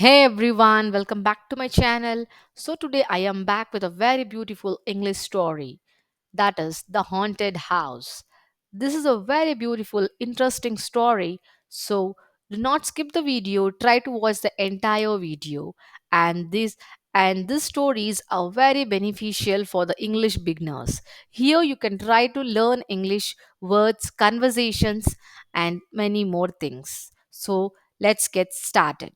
Hey everyone, welcome back to my channel. So today I am back with a very beautiful English story, that is The Haunted House. This is a very beautiful, interesting story. So do not skip the video, try to watch the entire video. And these stories are very beneficial for the English beginners. Here you can try to learn English words, conversations, and many more things. So let's get started.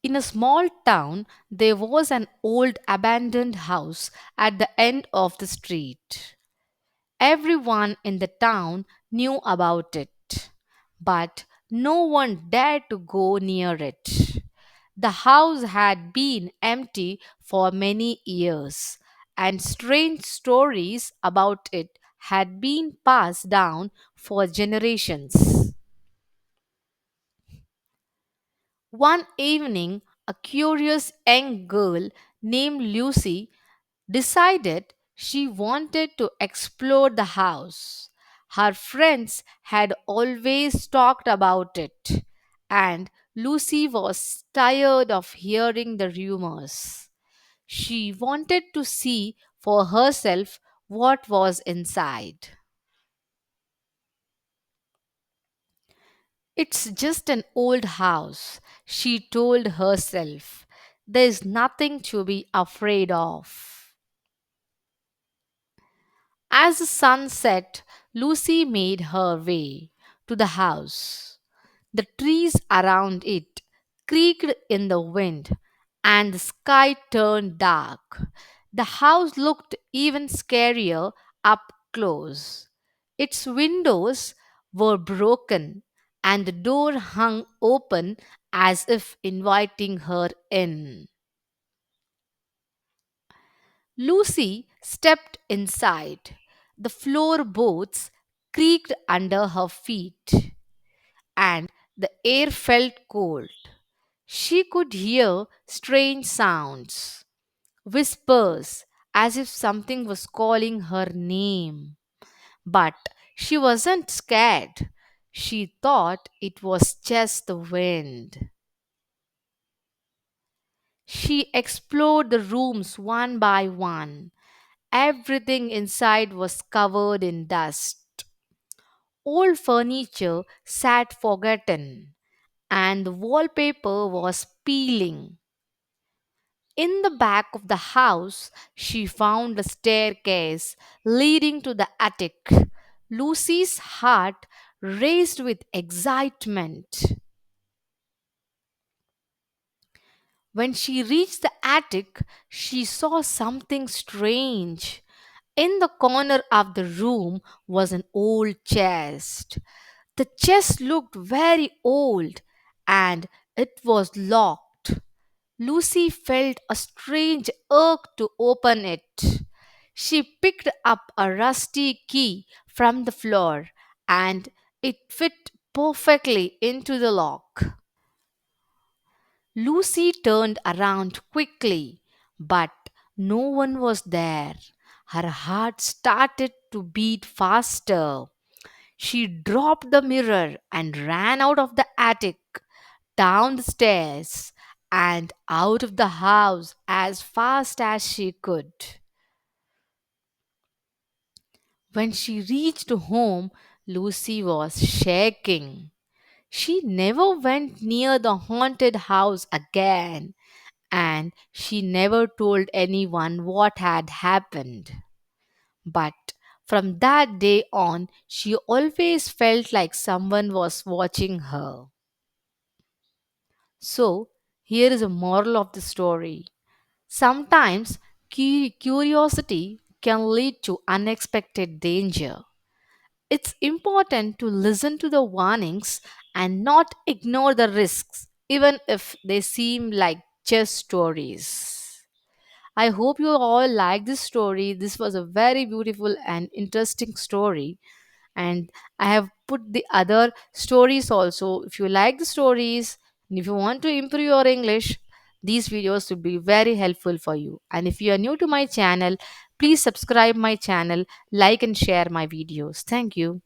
In a small town, there was an old abandoned house at the end of the street. Everyone in the town knew about it, but no one dared to go near it. The house had been empty for many years, and strange stories about it had been passed down for generations. One evening, a curious young girl named Lucy decided she wanted to explore the house. Her friends had always talked about it, and Lucy was tired of hearing the rumors. She wanted to see for herself what was inside. It's just an old house, she told herself. There's nothing to be afraid of. As the sun set, Lucy made her way to the house. The trees around it creaked in the wind, and the sky turned dark. The house looked even scarier up close. Its windows were broken, and the door hung open as if inviting her in. Lucy stepped inside. The floorboards creaked under her feet, and the air felt cold. She could hear strange sounds, whispers, as if something was calling her name. But she wasn't scared. She thought it was just the wind. She explored the rooms one by one. Everything inside was covered in dust. Old furniture sat forgotten, and the wallpaper was peeling. In the back of the house, she found a staircase leading to the attic. Lucy's heart raced with excitement. When she reached the attic, she saw something strange. In the corner of the room was an old chest. The chest looked very old and it was locked. Lucy felt a strange urge to open it. She picked up a rusty key from the floor and it fit perfectly into the lock. Lucy turned around quickly, but no one was there. Her heart started to beat faster. She dropped the mirror and ran out of the attic, down the stairs, and out of the house as fast as she could. When she reached home, Lucy was shaking. She never went near the haunted house again, and she never told anyone what had happened. But from that day on, she always felt like someone was watching her. So, here is a moral of the story. Sometimes curiosity can lead to unexpected danger. It's important to listen to the warnings and not ignore the risks, even if they seem like just stories. I hope you all like this story. This was a very beautiful and interesting story. And I have put the other stories also. If you like the stories and if you want to improve your English, these videos will be very helpful for you. And if you are new to my channel, please subscribe my channel, like and share my videos. Thank you.